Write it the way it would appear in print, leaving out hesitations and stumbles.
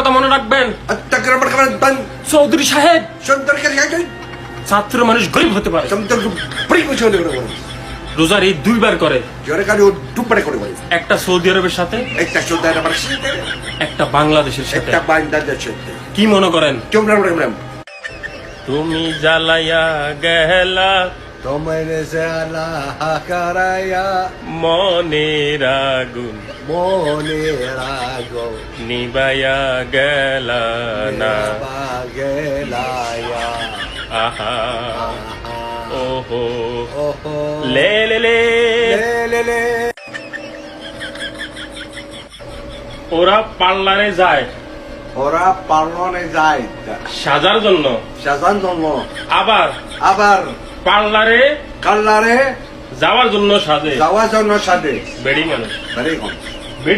কথা মনে রাখবেন। চৌধুরী সাহেব, ছাত্র মানুষ গরিব হতে পারে, রোজার ঈদ 2 বার করে, একটা সৌদি আরবের সাথে, একটা বাংলাদেশের সাথে। কি মনে করেন? তুমি জ্বালাইয়া গেলা তোমার জ্বালা হাকারায়া মনের আগুন, নিবাইয়া গেলা না। গেলায়া আহা ওহো ওহো লে লে লে। লে ওরা পার্লারে যায় ওরা পার্লনে যায় সাজার জন্য, সাজান জন্য, আবার আবার পার্লারে কাল্লারে যাওয়ার জন্য সাজে। যাওয়ার জন্য সাথে বেড়ি মানুষ। Very good.